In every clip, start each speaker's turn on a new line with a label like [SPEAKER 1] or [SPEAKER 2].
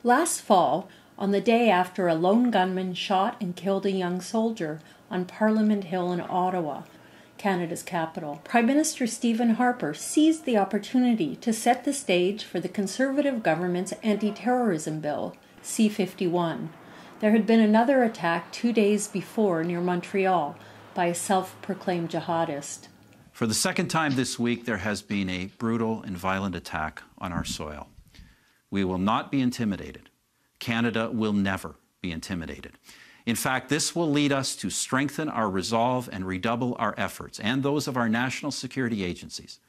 [SPEAKER 1] Last fall, on the day after a lone gunman shot and killed a young soldier on Parliament Hill in Ottawa, Canada's capital, Prime Minister Stephen Harper seized the opportunity to set the stage for the Conservative government's anti-terrorism bill, C-51. There had been another attack 2 days before near Montreal by a self-proclaimed jihadist.
[SPEAKER 2] For the second time this week, there has been a brutal and violent attack on our soil. We will not be intimidated. Canada will never be intimidated. In fact, this will lead us to strengthen our resolve and redouble our efforts, and those of our national security agencies,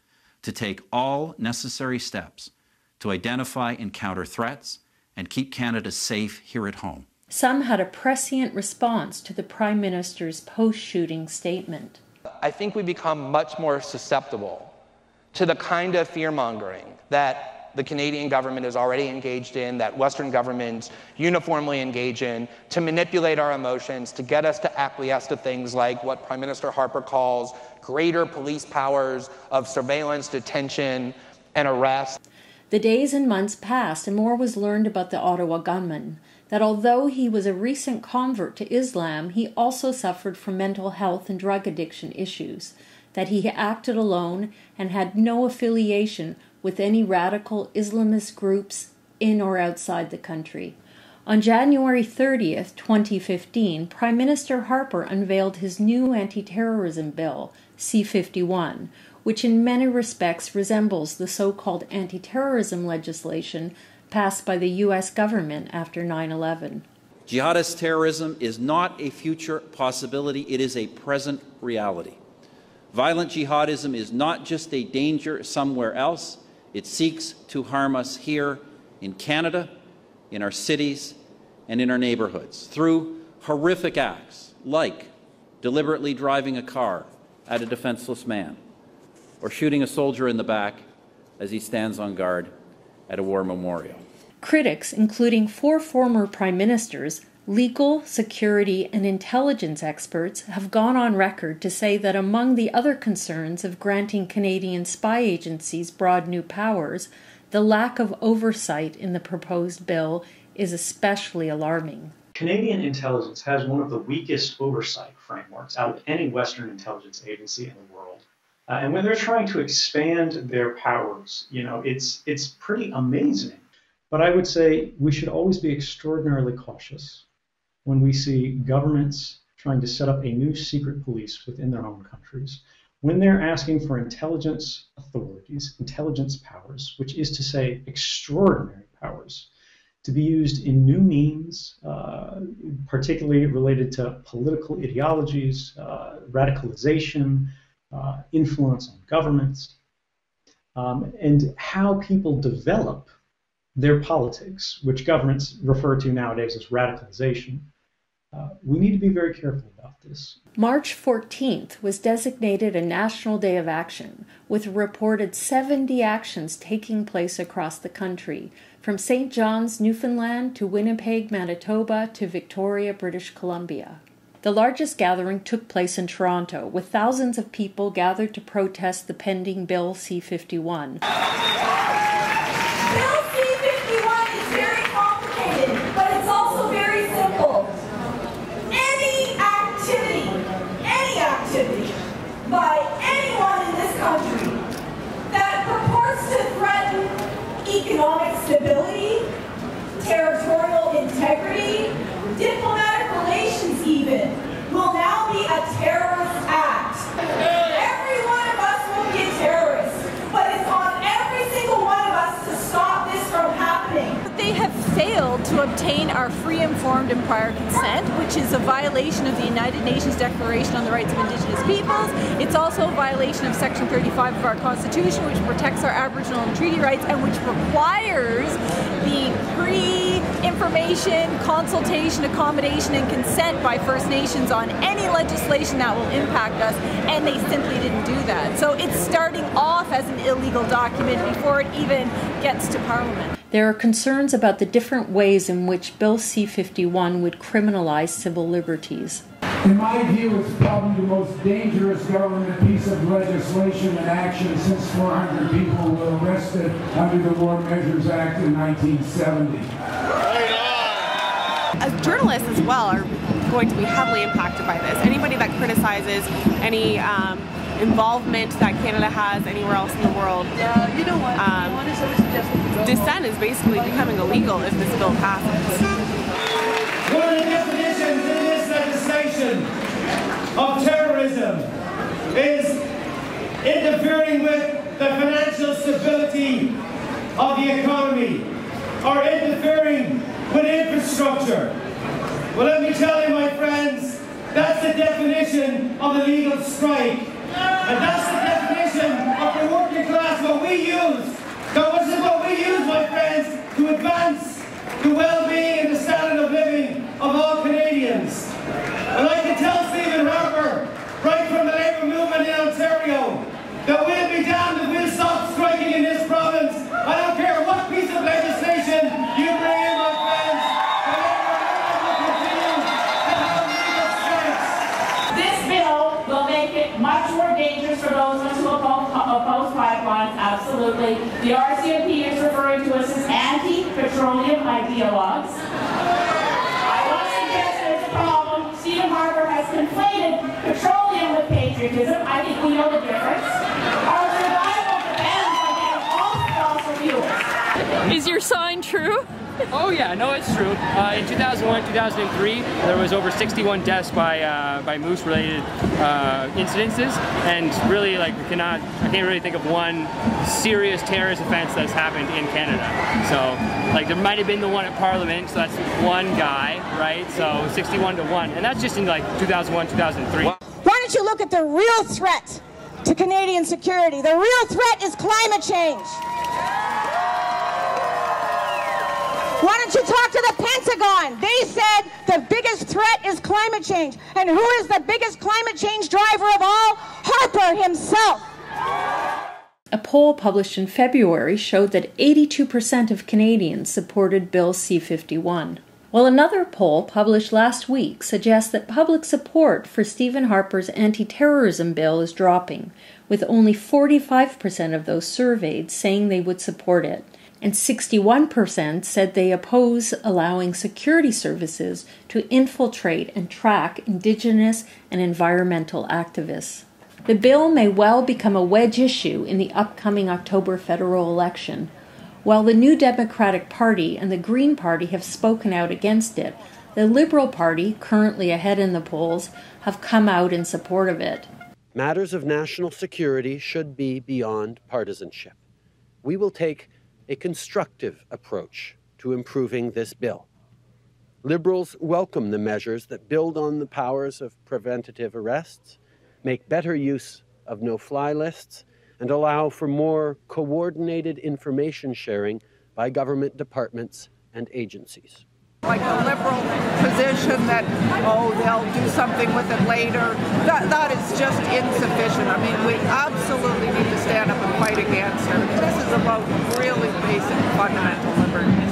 [SPEAKER 2] to take all necessary steps to identify and counter threats and keep Canada safe here at home.
[SPEAKER 1] Some had a prescient response to the Prime Minister's post-shooting statement.
[SPEAKER 3] I think we become much more susceptible to the kind of fear-mongering that the Canadian government is already engaged in, that Western governments uniformly engage in, to manipulate our emotions, to get us to acquiesce to things like what Prime Minister Harper calls greater police powers of surveillance, detention, and arrest.
[SPEAKER 1] The days and months passed and more was learned about the Ottawa gunman, that although he was a recent convert to Islam, he also suffered from mental health and drug addiction issues, that he acted alone and had no affiliation with any radical Islamist groups in or outside the country. On January 30th, 2015, Prime Minister Harper unveiled his new anti-terrorism bill, C-51, which in many respects resembles the so-called anti-terrorism legislation passed by the U.S. government after 9/11.
[SPEAKER 2] Jihadist terrorism is not a future possibility, it is a present reality. Violent jihadism is not just a danger somewhere else, it seeks to harm us here in Canada, in our cities, and in our neighbourhoods through horrific acts like deliberately driving a car at a defenseless man or shooting a soldier in the back as he stands on guard at a war memorial.
[SPEAKER 1] Critics, including 4 former prime ministers, legal, security, and intelligence experts, have gone on record to say that among the other concerns of granting Canadian spy agencies broad new powers, the lack of oversight in the proposed bill is especially alarming.
[SPEAKER 4] Canadian intelligence has one of the weakest oversight frameworks out of any Western intelligence agency in the world. And when they're trying to expand their powers, it's pretty amazing. But I would say we should always be extraordinarily cautious when we see governments trying to set up a new secret police within their own countries, when they're asking for intelligence authorities, intelligence powers, which is to say extraordinary powers, to be used in new means, particularly related to political ideologies, radicalization, influence on governments, and how people develop their politics, which governments refer to nowadays as radicalization. We need to be very careful about this.
[SPEAKER 1] March 14th was designated a National Day of Action, with a reported 70 actions taking place across the country, from St. John's, Newfoundland, to Winnipeg, Manitoba, to Victoria, British Columbia. The largest gathering took place in Toronto, with thousands of people gathered to protest the pending Bill C-51.
[SPEAKER 5] Bill C-51 is very complicated, but it's also very simple. Any activity by anyone in this country that purports to threaten economic stability, territorial integrity, diplomatic relations even, will now be a terrorist act. Every one of us will be a terrorist, but it's on every single one of us to stop this from happening.
[SPEAKER 6] They have failed to obtain our free, informed, and prior consent, which is a violation of the United Nations Declaration on the Rights of Indigenous Peoples. It's also a violation of Section 35 of our Constitution, which protects our Aboriginal and treaty rights and which requires the pre-information, consultation, accommodation, and consent by First Nations on any legislation that will impact us, and they simply didn't do that. So it's starting off as an illegal document before it even gets to Parliament.
[SPEAKER 1] There are concerns about the different ways in which Bill C-51 would criminalize civil liberties.
[SPEAKER 7] In my view, it's probably the most dangerous government piece of legislation and action since 400 people were arrested under the War Measures Act in 1970.
[SPEAKER 8] As journalists as well are going to be heavily impacted by this. Anybody that criticizes any involvement that Canada has anywhere else in the world, dissent is basically becoming illegal if this bill passes.
[SPEAKER 9] One of the definitions in this legislation of terrorism is interfering with the financial stability of the economy or interfering with infrastructure. Well, let me tell you, my friends, that's the definition of illegal strike. And that's the definition of the working class, what we use. So this is what we use, my friends, to advance the well-being and the standard of living of all Canadians. And I can tell Stephen Harper, right from the Labour movement in Ontario, that we'll be damned if we'll stop striking in this province. I don't care what piece of legislation you bring in, my friends. The Labour movement will continue to have legal strikes.
[SPEAKER 5] This bill will make it much more dangerous for those of us who oppose pipelines, absolutely. The RCMP is referring to us as anti-petroleum ideologues. I want to suggest there's a problem. Stephen Harper has conflated petroleum with patriotism. I think we know the difference. Our survival depends on getting off fossil fuels.
[SPEAKER 10] Is your sign true?
[SPEAKER 11] Oh yeah, no, it's true. In 2001, 2003, there was over 61 deaths by moose-related incidences, and really, like, I can't really think of one serious terrorist offense that's happened in Canada. So, like, there might have been the one at Parliament, so that's one guy, right? So 61 to 1, and that's just in like 2001, 2003.
[SPEAKER 12] Why don't you look at the real threat to Canadian security? The real threat is climate change. Why don't you talk to the Pentagon? They said the biggest threat is climate change. And who is the biggest climate change driver of all? Harper himself.
[SPEAKER 1] A poll published in February showed that 82% of Canadians supported Bill C-51, while another poll published last week suggests that public support for Stephen Harper's anti-terrorism bill is dropping, with only 45% of those surveyed saying they would support it, and 61% said they oppose allowing security services to infiltrate and track Indigenous and environmental activists. The bill may well become a wedge issue in the upcoming October federal election. While the New Democratic Party and the Green Party have spoken out against it, the Liberal Party, currently ahead in the polls, have come out in support of it.
[SPEAKER 13] Matters of national security should be beyond partisanship. We will take a constructive approach to improving this bill. Liberals welcome the measures that build on the powers of preventative arrests, make better use of no-fly lists, and allow for more coordinated information sharing by government departments and agencies.
[SPEAKER 14] Like the Liberal position that, oh, they'll do something with it later, that is just insufficient. I mean, we absolutely need to stand up and fight against it. This is about really basic fundamental liberties.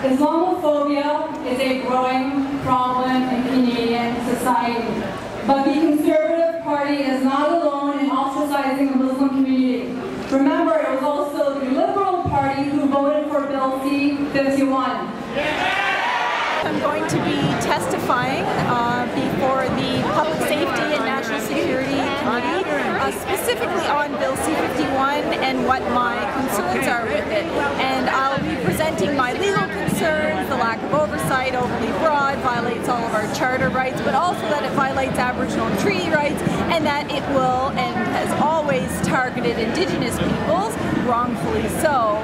[SPEAKER 5] Islamophobia is a growing problem in Canadian society, but the Conservative Party is not alone in ostracizing the Muslim community. Remember, it was also the Liberal Party who voted for Bill C-51.
[SPEAKER 6] I'm going to be testifying before the Public Safety and National Security Committee, specifically on Bill C-51 and what my concerns are with it. And I'll be presenting my legal concerns, the lack of oversight, overly broad, violates all of our charter rights, but also that it violates Aboriginal and treaty rights, and that it will and has always targeted Indigenous peoples, wrongfully so.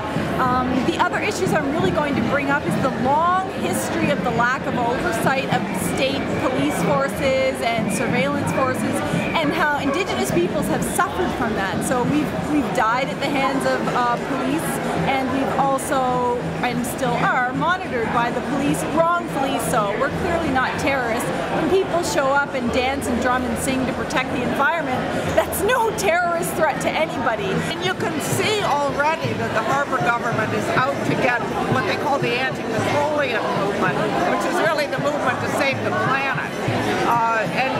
[SPEAKER 6] The other issues I'm really going to bring up is the long history of the lack of oversight of state police forces and surveillance forces, and how Indigenous peoples have suffered from that. So we've died at the hands of police, and we've also, and still are, monitored by the police, wrongfully so. We're clearly not terrorists. When people show up and dance and drum and sing to protect the environment, that's no terrorist threat to anybody.
[SPEAKER 14] And you can see already that the Harper government is out to get what they call the anti-petroleum movement, which is really the movement to save the planet. And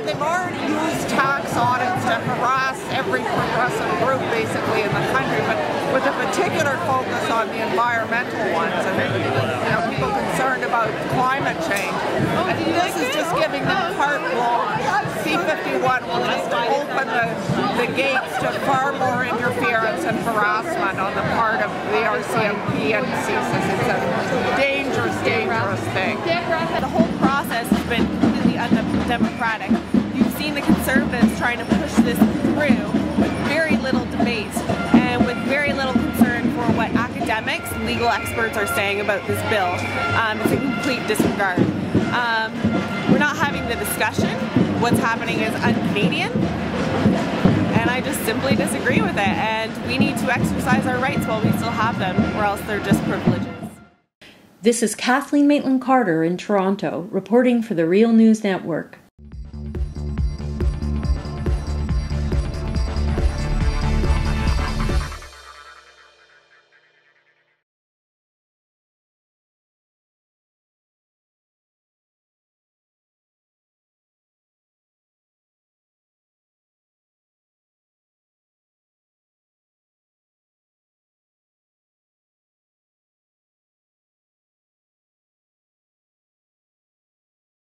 [SPEAKER 14] they've already used tax audits to harass every progressive group basically in the country. But with with a particular focus on the environmental ones and people concerned about climate change. And this is just giving them carte blanche. C-51 will just open the gates to far more interference and harassment on the part of the RCMP and CSIS. It's a dangerous, dangerous thing.
[SPEAKER 8] The whole process has been completely undemocratic. You've seen the Conservatives trying to push this through with very little debate and with very little concern for what academics and legal experts are saying about this bill. It's a complete disregard. We're not having the discussion. What's happening is un-Canadian, and I just simply disagree with it, and we need to exercise our rights while we still have them, or else they're just privileges.
[SPEAKER 1] This is Kathleen Maitland-Carter in Toronto, reporting for the Real News Network.